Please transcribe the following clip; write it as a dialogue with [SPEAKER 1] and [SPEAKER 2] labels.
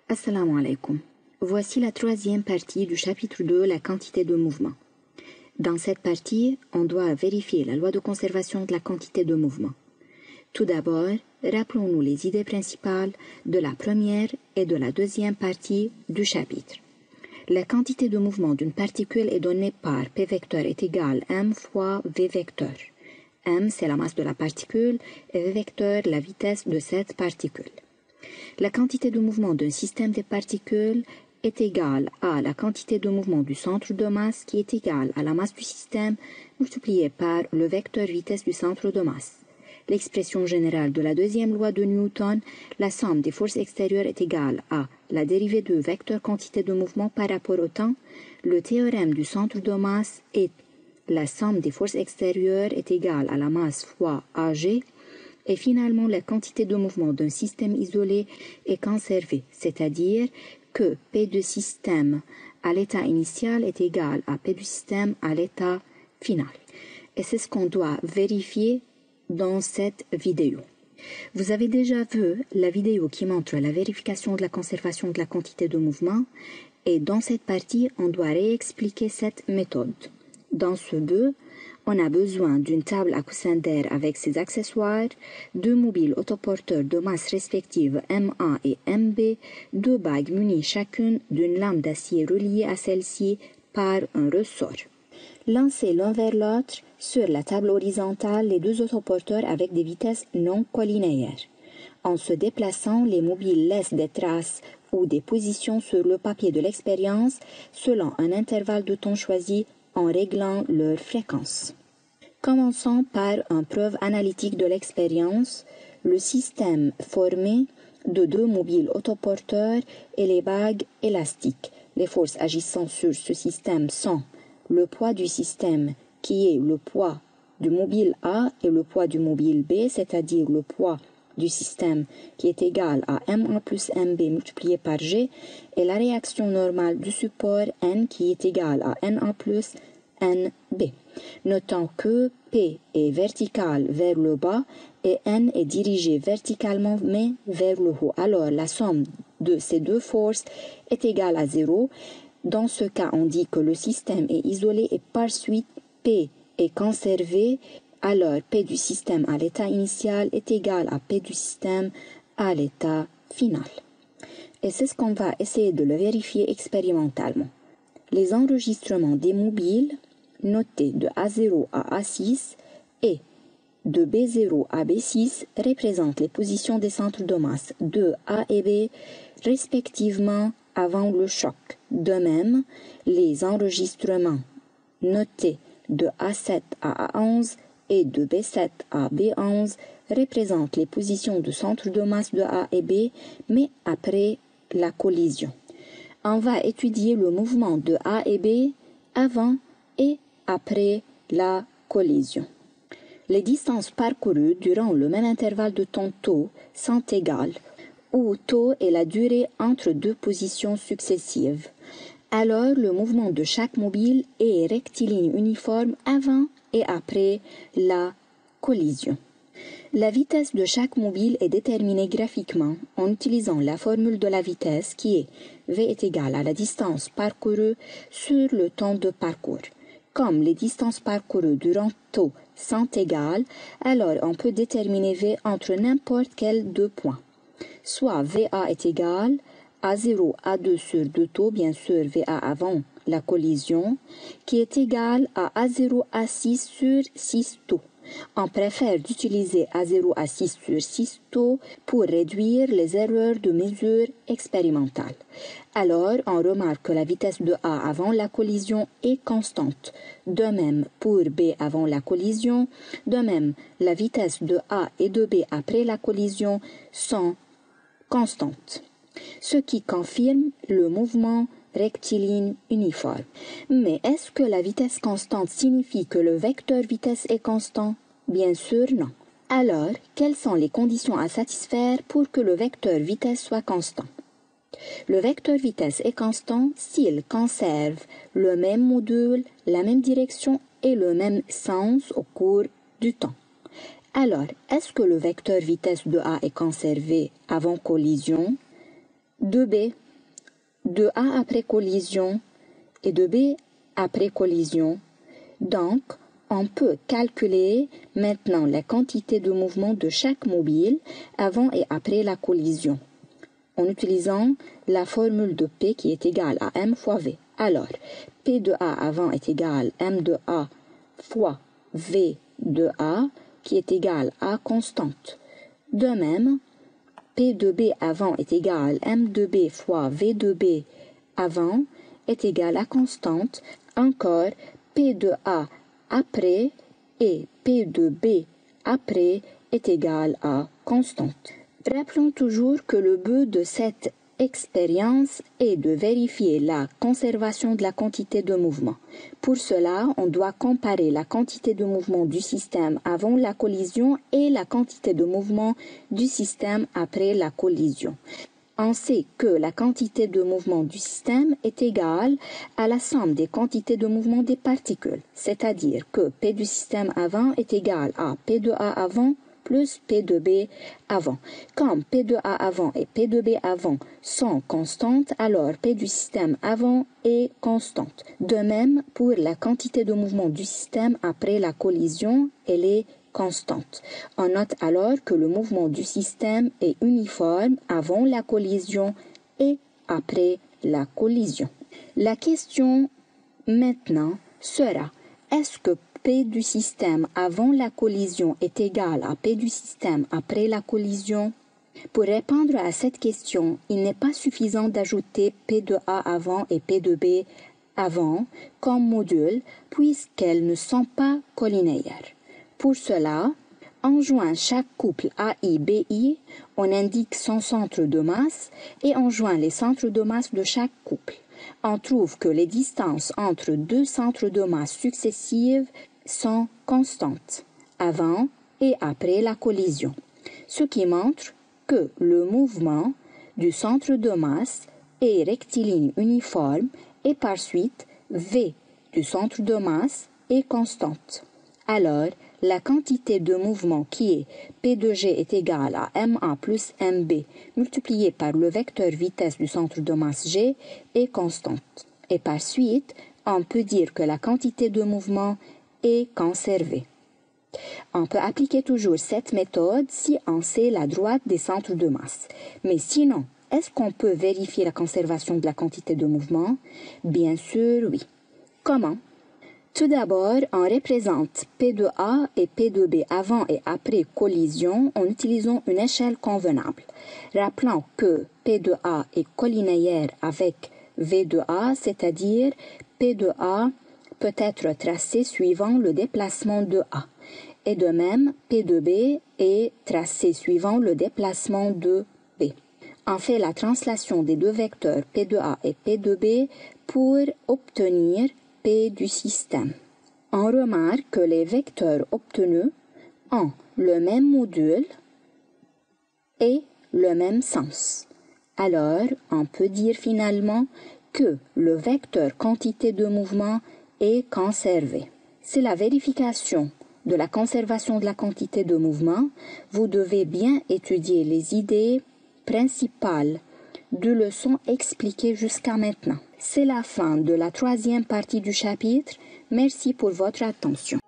[SPEAKER 1] Assalamu alaikum. Voici la troisième partie du chapitre 2, la quantité de mouvement. Dans cette partie, on doit vérifier la loi de conservation de la quantité de mouvement. Tout d'abord, rappelons-nous les idées principales de la première et de la deuxième partie du chapitre. La quantité de mouvement d'une particule est donnée par P vecteur est égal m fois V vecteur. M, c'est la masse de la particule et V vecteur, la vitesse de cette particule. La quantité de mouvement d'un système de particules est égale à la quantité de mouvement du centre de masse qui est égale à la masse du système multipliée par le vecteur vitesse du centre de masse. L'expression générale de la deuxième loi de Newton, la somme des forces extérieures est égale à la dérivée de vecteur quantité de mouvement par rapport au temps. Le théorème du centre de masse est la somme des forces extérieures est égale à la masse fois AG. Et finalement, la quantité de mouvement d'un système isolé est conservée, c'est-à-dire que P du système à l'état initial est égal à P du système à l'état final. Et c'est ce qu'on doit vérifier dans cette vidéo. Vous avez déjà vu la vidéo qui montre la vérification de la conservation de la quantité de mouvement et dans cette partie, on doit réexpliquer cette méthode. Dans ce but, on a besoin d'une table à coussin d'air avec ses accessoires, deux mobiles autoporteurs de masse respectives M1 et MB, deux bagues munies chacune d'une lame d'acier reliée à celle-ci par un ressort. Lancez l'un vers l'autre sur la table horizontale les deux autoporteurs avec des vitesses non collinéaires. En se déplaçant, les mobiles laissent des traces ou des positions sur le papier de l'expérience selon un intervalle de temps choisi en réglant leur fréquence. Commençons par une preuve analytique de l'expérience. Le système formé de deux mobiles autoporteurs et les bagues élastiques. Les forces agissant sur ce système sont le poids du système qui est le poids du mobile A et le poids du mobile B, c'est-à-dire le poids du système qui est égal à M1 plus MB multiplié par G et la réaction normale du support N qui est égale à N1 plus NB. Notons que P est vertical vers le bas et N est dirigé verticalement mais vers le haut. Alors la somme de ces deux forces est égale à 0. Dans ce cas, on dit que le système est isolé et par suite P est conservé. Alors, P du système à l'état initial est égal à P du système à l'état final. Et c'est ce qu'on va essayer de le vérifier expérimentalement. Les enregistrements des mobiles notés de A0 à A6 et de B0 à B6 représentent les positions des centres de masse de A et B respectivement avant le choc. De même, les enregistrements notés de A7 à A11 et de B7 à B11 représentent les positions du centre de masse de A et B, mais après la collision. On va étudier le mouvement de A et B avant et après la collision. Les distances parcourues durant le même intervalle de temps tau sont égales, où tau est la durée entre deux positions successives. Alors, le mouvement de chaque mobile est rectiligne uniforme avant et après la collision. La vitesse de chaque mobile est déterminée graphiquement en utilisant la formule de la vitesse qui est V est égal à la distance parcourue sur le temps de parcours. Comme les distances parcourues durant tau sont égales, alors on peut déterminer V entre n'importe quel deux points. Soit VA est égal à 0 A2 sur 2 tau, bien sûr VA avant la collision, qui est égal à A0 A6 sur 6 tau. On préfère d'utiliser A0 A6 sur 6 tau pour réduire les erreurs de mesure expérimentale. Alors, on remarque que la vitesse de A avant la collision est constante. De même pour B avant la collision. De même, la vitesse de A et de B après la collision sont constantes, ce qui confirme le mouvement rectiligne uniforme. Mais est-ce que la vitesse constante signifie que le vecteur vitesse est constant? Bien sûr, non. Alors, quelles sont les conditions à satisfaire pour que le vecteur vitesse soit constant? Le vecteur vitesse est constant s'il conserve le même module, la même direction et le même sens au cours du temps. Alors, est-ce que le vecteur vitesse de A est conservé avant collision? 2B, de A après collision et de B après collision. Donc, on peut calculer maintenant la quantité de mouvement de chaque mobile avant et après la collision, en utilisant la formule de P qui est égale à M fois V. Alors, P de A avant est égal à M de A fois V de A qui est égal à constante. De même, P de B avant est égal à M de B fois V de B avant est égal à constante. Encore, P de A après et P de B après est égal à constante. Rappelons toujours que le but de cette expérience est de vérifier la conservation de la quantité de mouvement. Pour cela, on doit comparer la quantité de mouvement du système avant la collision et la quantité de mouvement du système après la collision. On sait que la quantité de mouvement du système est égale à la somme des quantités de mouvement des particules, c'est-à-dire que P du système avant est égal à P de A avant plus P de B avant. Comme P de A avant et P de B avant sont constantes, alors P du système avant est constante. De même, pour la quantité de mouvement du système après la collision, elle est constante. On note alors que le mouvement du système est uniforme avant la collision et après la collision. La question maintenant sera, est-ce que P du système avant la collision est égal à P du système après la collision? Pour répondre à cette question, il n'est pas suffisant d'ajouter P de A avant et P de B avant comme module puisqu'elles ne sont pas collinéaires. Pour cela, on joint chaque couple AI-BI, on indique son centre de masse et on joint les centres de masse de chaque couple. On trouve que les distances entre deux centres de masse successives sont constantes avant et après la collision, ce qui montre que le mouvement du centre de masse est rectiligne uniforme et par suite V du centre de masse est constante. Alors, la quantité de mouvement qui est P de G est égale à MA plus MB multiplié par le vecteur vitesse du centre de masse G est constante. Et par suite, on peut dire que la quantité de mouvement est conservée. On peut appliquer toujours cette méthode si on sait la droite des centres de masse. Mais sinon, est-ce qu'on peut vérifier la conservation de la quantité de mouvement? Bien sûr, oui. Comment? Tout d'abord, on représente P de A et P de B avant et après collision en utilisant une échelle convenable. Rappelons que P de A est collinéaire avec V de A, c'est-à-dire P de A peut être tracé suivant le déplacement de A. Et de même, P de B est tracé suivant le déplacement de B. On fait la translation des deux vecteurs P de A et P de B pour obtenir P du système. On remarque que les vecteurs obtenus ont le même module et le même sens. Alors, on peut dire finalement que le vecteur quantité de mouvement est conservé. C'est la vérification de la conservation de la quantité de mouvement. Vous devez bien étudier les idées principales de leçons expliquées jusqu'à maintenant. C'est la fin de la 3e partie du chapitre. Merci pour votre attention.